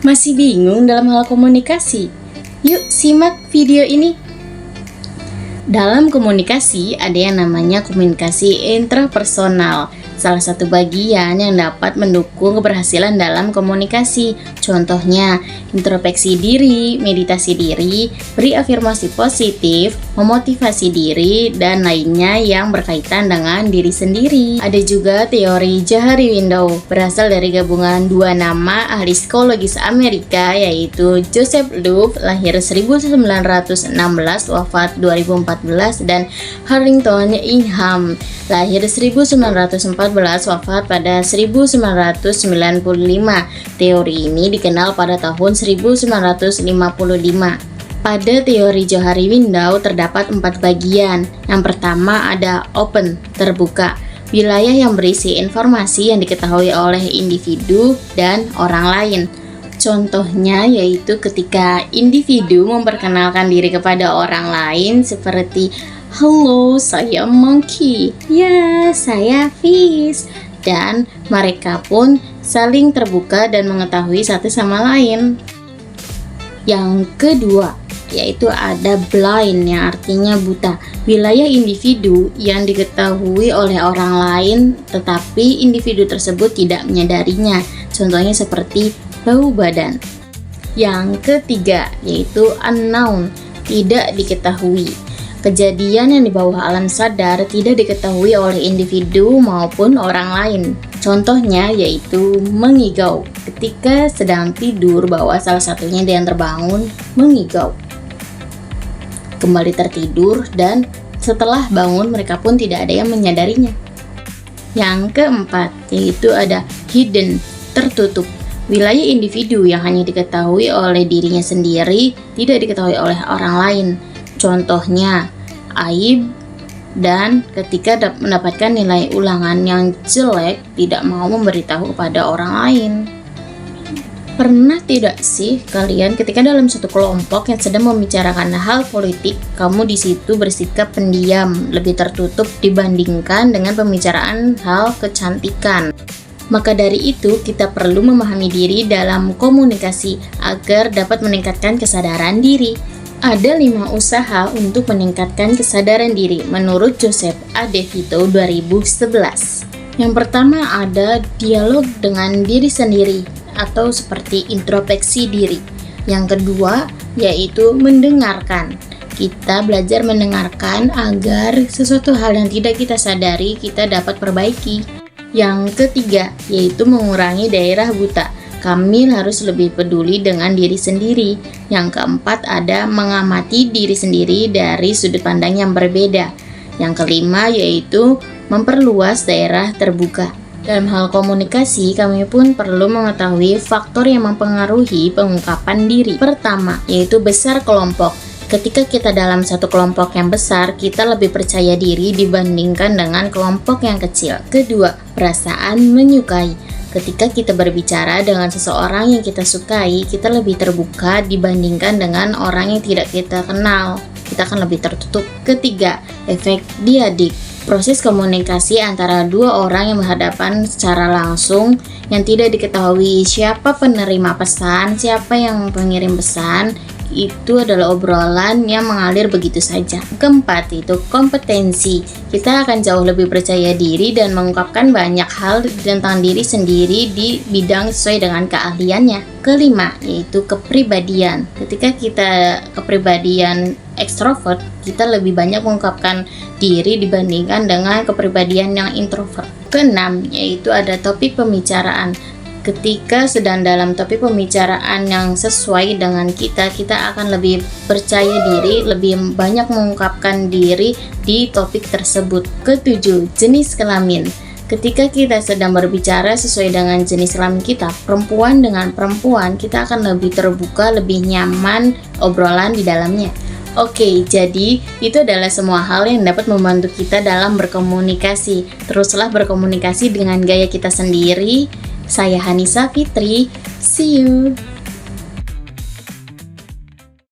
Masih bingung dalam hal komunikasi? Yuk simak video ini. Dalam komunikasi ada yang namanya komunikasi intrapersonal, salah satu bagian yang dapat mendukung keberhasilan dalam komunikasi. Contohnya, introspeksi diri, meditasi diri, beri afirmasi positif, memotivasi diri, dan lainnya yang berkaitan dengan diri sendiri. Ada juga teori Johari Window, berasal dari gabungan dua nama ahli psikologis Amerika, yaitu Joseph Luv, lahir 1916, wafat 2014, dan Harrington Ingham, lahir 1914, wafat pada 1995. Teori ini dikenal pada tahun 1955. Pada teori Johari Window terdapat 4 bagian. Yang pertama ada open, terbuka, wilayah yang berisi informasi yang diketahui oleh individu dan orang lain. Contohnya yaitu ketika individu memperkenalkan diri kepada orang lain seperti "Halo, saya Monkey." "Ya, saya Fish." Dan mereka pun saling terbuka dan mengetahui satu sama lain. Yang kedua yaitu ada blind, yang artinya buta, wilayah individu yang diketahui oleh orang lain tetapi individu tersebut tidak menyadarinya. Contohnya seperti bau badan. Yang ketiga yaitu unknown, tidak diketahui, kejadian yang di bawah alam sadar tidak diketahui oleh individu maupun orang lain. Contohnya yaitu mengigau, ketika sedang tidur bahwa salah satunya yang terbangun mengigau, kembali tertidur, dan setelah bangun mereka pun tidak ada yang menyadarinya. Yang keempat yaitu ada hidden, tertutup, wilayah individu yang hanya diketahui oleh dirinya sendiri, tidak diketahui oleh orang lain. Contohnya aib, dan ketika mendapatkan nilai ulangan yang jelek tidak mau memberitahu kepada orang lain. Pernah tidak sih kalian ketika dalam satu kelompok yang sedang membicarakan hal politik, kamu di situ bersikap pendiam, lebih tertutup dibandingkan dengan pembicaraan hal kecantikan? Maka dari itu, kita perlu memahami diri dalam komunikasi agar dapat meningkatkan kesadaran diri. Ada 5 usaha untuk meningkatkan kesadaran diri menurut Joseph A. DeVito 2011. Yang pertama ada dialog dengan diri sendiri atau seperti introspeksi diri. Yang kedua yaitu mendengarkan. Kita belajar mendengarkan agar sesuatu hal yang tidak kita sadari kita dapat perbaiki. Yang ketiga yaitu mengurangi daerah buta. Kami harus lebih peduli dengan diri sendiri. Yang keempat ada mengamati diri sendiri dari sudut pandang yang berbeda. Yang kelima yaitu memperluas daerah terbuka. Dalam hal komunikasi, kami pun perlu mengetahui faktor yang mempengaruhi pengungkapan diri. Pertama, yaitu besar kelompok. Ketika kita dalam satu kelompok yang besar, kita lebih percaya diri dibandingkan dengan kelompok yang kecil. Kedua, perasaan menyukai. Ketika kita berbicara dengan seseorang yang kita sukai, kita lebih terbuka dibandingkan dengan orang yang tidak kita kenal. Kita akan lebih tertutup. Ketiga, efek diadik. Proses komunikasi antara dua orang yang berhadapan secara langsung yang tidak diketahui siapa penerima pesan, siapa yang pengirim pesan, itu adalah obrolan yang mengalir begitu saja. Keempat itu kompetensi. Kita akan jauh lebih percaya diri dan mengungkapkan banyak hal tentang diri sendiri di bidang sesuai dengan keahliannya. Kelima yaitu kepribadian. Ketika kita kepribadian ekstrovert, kita lebih banyak mengungkapkan diri dibandingkan dengan kepribadian yang introvert. Keenam yaitu ada topik pembicaraan. Ketika sedang dalam topik pembicaraan yang sesuai dengan kita akan lebih percaya diri, lebih banyak mengungkapkan diri di topik tersebut. Ketujuh, jenis kelamin. Ketika kita sedang berbicara sesuai dengan jenis kelamin kita, perempuan dengan perempuan, kita akan lebih terbuka, lebih nyaman obrolan di dalamnya. Oke, jadi itu adalah semua hal yang dapat membantu kita dalam berkomunikasi. Teruslah berkomunikasi dengan gaya kita sendiri. Saya Hanisa Fitri, see you.